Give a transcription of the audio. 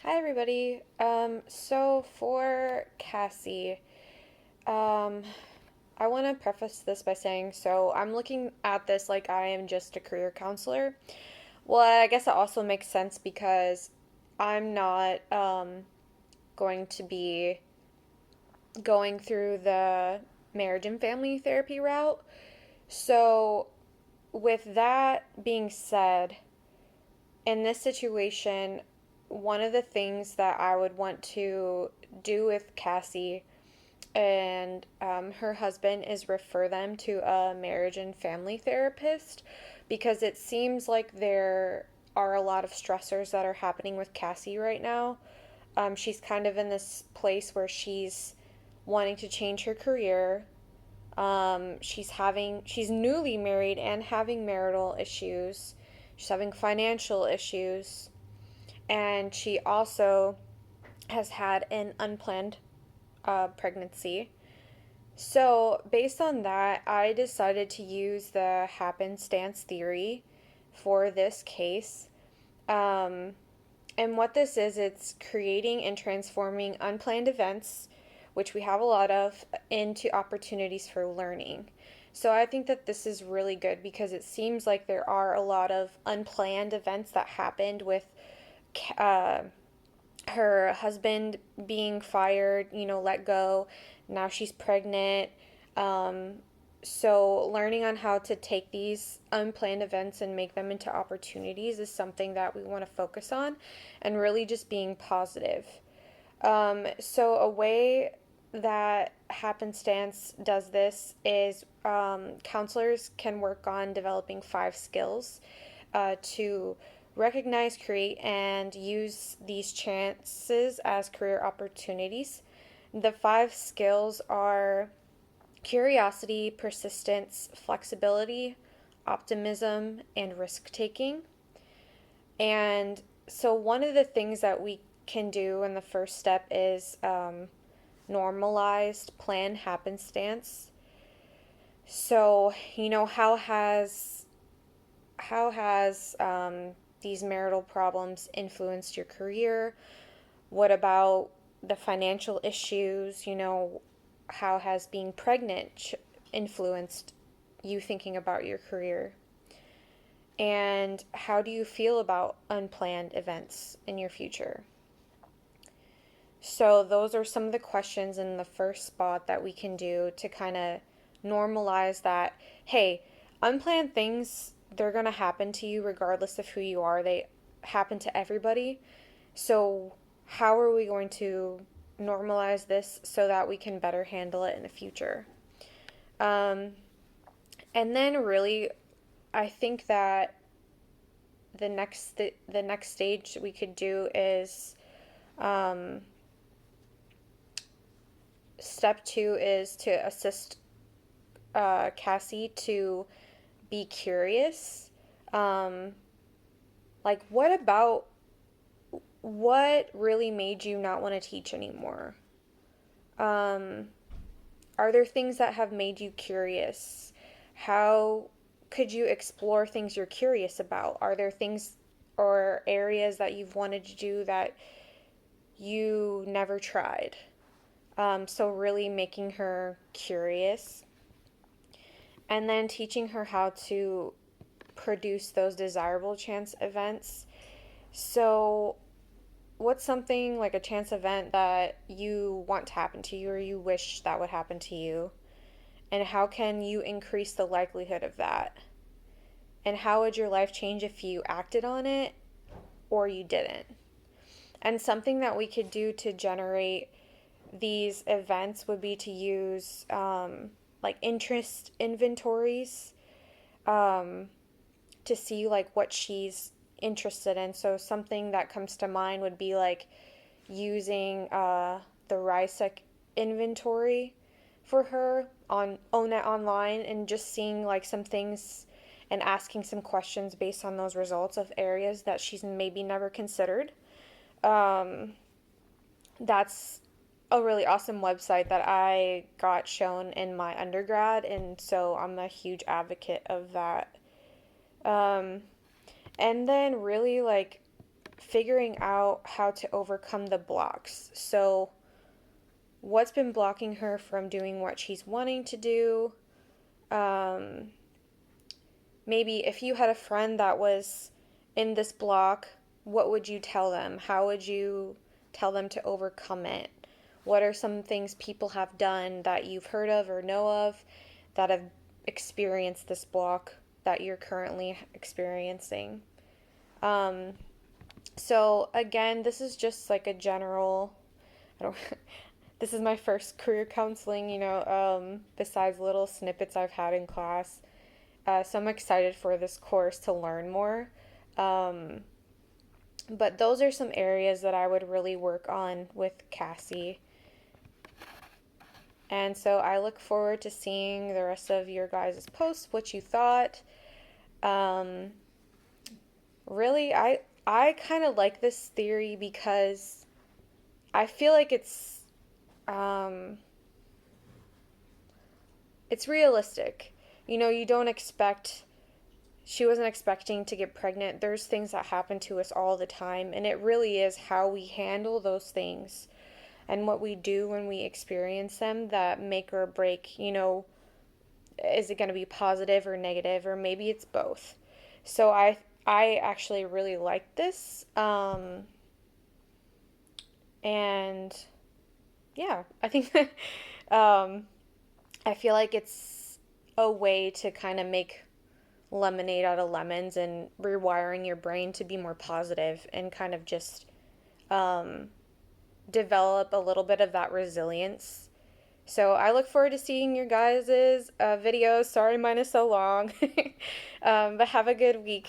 Hi everybody. So for Cassie, um, I want to preface this by saying, so I'm looking at this like I am just a career counselor. Well, I guess it also makes sense because I'm not going to be going through the marriage and family therapy route. So with that being said, in this situation, one of the things that I would want to do with Cassie and her husband is refer them to a marriage and family therapist because it seems like there are a lot of stressors that are happening with Cassie right now. She's kind of in this place where she's wanting to change her career. She's newly married and having marital issues. She's having financial issues, and she also has had an unplanned pregnancy. So, based on that, I decided to use the happenstance theory for this case. Um, and what this is, it's creating and transforming unplanned events, which we have a lot of, into opportunities for learning. So I think that this is really good because it seems like there are a lot of unplanned events that happened with uh, her husband being fired, let go. Now she's pregnant. Um, so, learning on how to take these unplanned events and make them into opportunities is something that we want to focus on and really just being positive. So, a way that Happenstance does this is counselors can work on developing 5 skills to recognize, create, and use these chances as career opportunities. The 5 skills are curiosity, persistence, flexibility, optimism, and risk taking. And so, one of the things that we can do in the first step is normalized plan happenstance. So, how has these marital problems influenced your career? What about the financial issues? How has being pregnant influenced you thinking about your career? And how do you feel about unplanned events in your future? So, those are some of the questions in the first spot that we can do to kind of normalize that, hey, unplanned things, they're going to happen to you regardless of who you are. They happen to everybody. So, how are we going to normalize this so that we can better handle it in the future? Um, and then, really, I think that the next stage we could do is um, step 2 is to assist Cassie to be curious. Um, like, what really made you not want to teach anymore? Um, are there things that have made you curious? How could you explore things you're curious about? Are there things or areas that you've wanted to do that you never tried? So, really making her curious and then teaching her how to produce those desirable chance events. So, what's something like a chance event that you want to happen to you or you wish that would happen to you? And how can you increase the likelihood of that? And how would your life change if you acted on it or you didn't? And something that we could do to generate these events would be to use like interest inventories um, to see like what she's interested in. So something that comes to mind would be like using the RISEC inventory for her on Own It Online and just seeing like some things and asking some questions based on those results of areas that she's maybe never considered. Um, that's a really awesome website that I got shown in my undergrad, and so I'm a huge advocate of that. Um, and then really like figuring out how to overcome the blocks. So, what's been blocking her from doing what she's wanting to do? Um, Maybe if you had a friend that was in this block, what would you tell them? How would you tell them to overcome it? What are some things people have done that you've heard of or know of that have experienced this block that you're currently experiencing? Um, so again, this is just like a general, I don't, this is my first career counseling, besides little snippets I've had in class. So I'm excited for this course to learn more. Um, but those are some areas that I would really work on with Cassie. And so I look forward to seeing the rest of your guys' posts, what you thought. Um, really, I kind of like this theory because I feel like um, it's realistic. You don't expect she wasn't expecting to get pregnant. There's things that happen to us all the time, and it really is how we handle those things and what we do when we experience them that make or break, is it going to be positive or negative, or maybe it's both. So I actually really like this. And yeah, I think um, I feel like it's a way to kind of make lemonade out of lemons and rewiring your brain to be more positive and kind of just um, develop a little bit of that resilience. So I look forward to seeing your guys' videos. Sorry mine is so long. But have a good week.